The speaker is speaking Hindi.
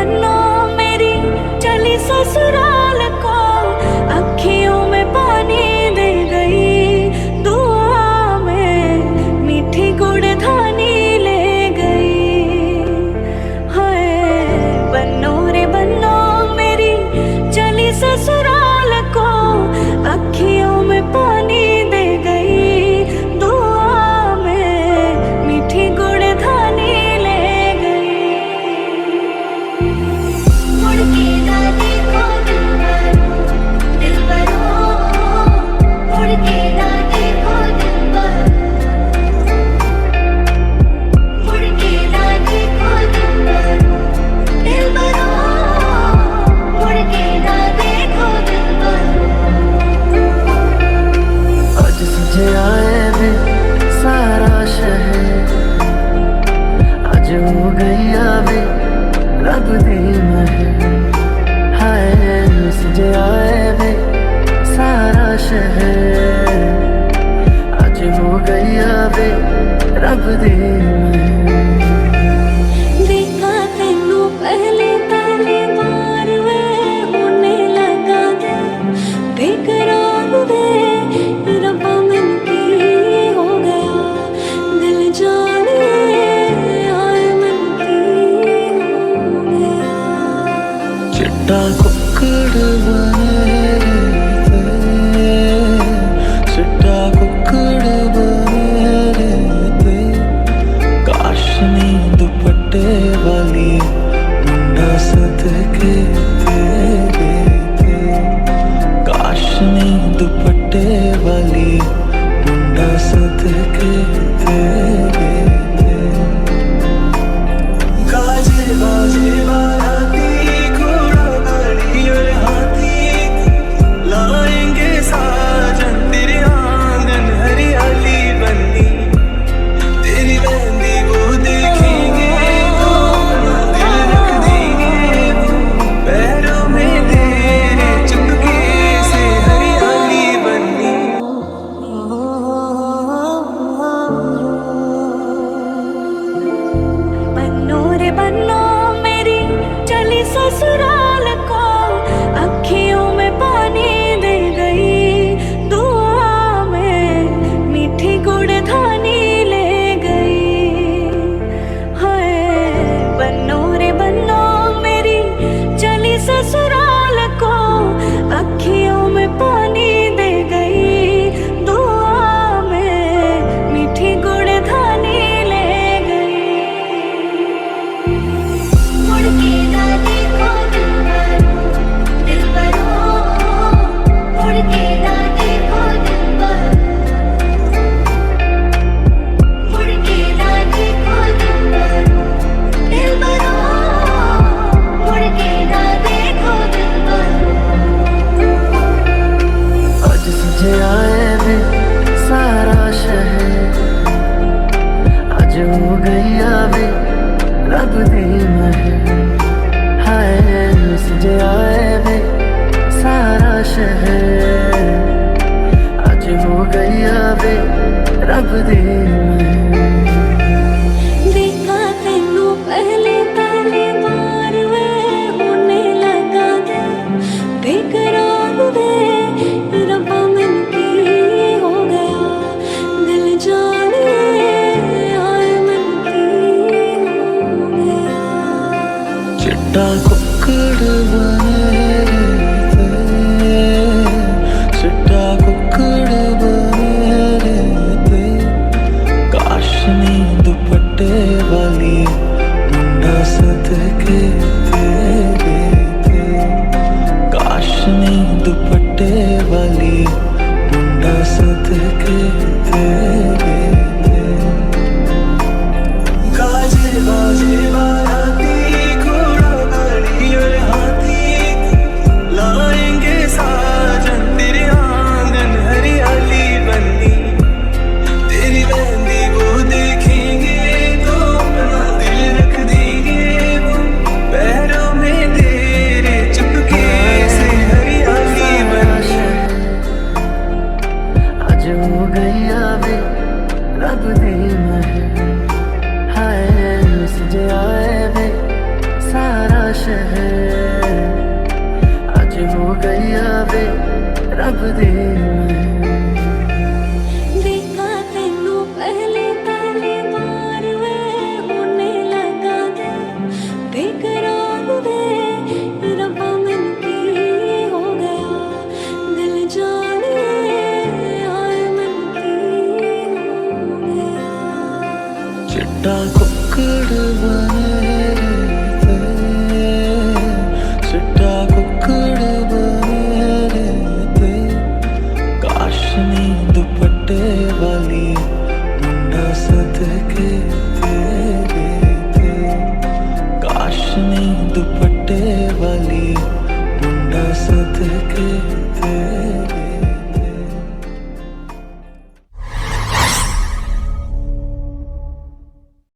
बनो मेरी चली ससुराल को, अखियों में पानी दे गई, दुआ में मीठी गुड़धानी ले गई। हाय बनो रे बनो मेरी चली ससुराल को, अखियों में पानी दे गई, दुआ में मीठी गुड़धानी ले गई। मुड़ के ना देखो दिलबरो, मुड़ के ना देखो दिलबर, मुड़ के ना देखो दिलबरो, मुड़ के ना देखो दिलबर। आज तुझे आए वे सारा शहर, आज हो गई आवे रब दी महर। हाय तुझे आए वे सारा शहर, आज हो गई आवे रब दी महर। देखा तेनू पहले पहली बार वे होने लगा दे बेकरार वे, रब्बा मन की हो गया दिल जाने, आए मन की हो गया। चिट्टा कुक्कड़ बने थे, चिट्टा कुक्कड़ बने थे, काशनी दुपट्टे वाली मुंडा सदके तेरे थे, काशनी दुपट्टे वाली मुंडा सदके तेरे थे। गाजे बाजे बाराती घोड़ा गाड़ी और हाथी, लाएंगे साजन तेरे आंगन हरियाली बनी, तेरी मेहंदी वो देखेंगे तो दिल रख देंगे वो, पैरों में तेरे चुपके से हरियाली बनी। बनो रे बनो मेरी चली ससुराल को, अखियों में पानी दे गई, दुआ में मीठी गुड़धानी ले गई। हाय बनो रे बनो मेरी चली ससुराल को, अखियों में पानी दे गई, दुआ में मीठी गुड़धानी ले गई। मुड़ के ना देखो दिलबरो, मुड़ के ना देखो दिलबर, मुड़ के ना देखो दिलबरो, मुड़ के ना देखो दिलबर। आज तुझे आए वे सारा शहर, आज हो गई आवे रब दी महर। हाय तुझे आए वे सारा शहर, आज हो गई आवे रब दी महर। देखा तेनू पहले पहली बार वे होने लगा दे बेकरार वे, रब्बा मन की हो गया दिल जाने, आए मन की हो गया। चिट्टा कुक्कड़ बने थे, चिट्टा कुक्कड़ बने थे, काशनी दुपट्टे वाली मुंडा सदके तेरे थे, काशनी दुपट्टे वाली मुंडा सदके तेरे थे। गाजे बाजे बाराती घोड़ा गाड़ी और हाथी, लगदी देखा तेनू पहली पहली बार वे होने लगा दे बेकरार वे रब्बा मैनू की हो गया दिल जाने आए मैनू की हो गया चिट्टा कुक्कड़ बने रहते चिट्टा कुक्कड़ बने रहते काशनी दुपट्टे वाली मुंडा सदके तेरे थे काशनी दुपट्टे वाली मुंडा सदके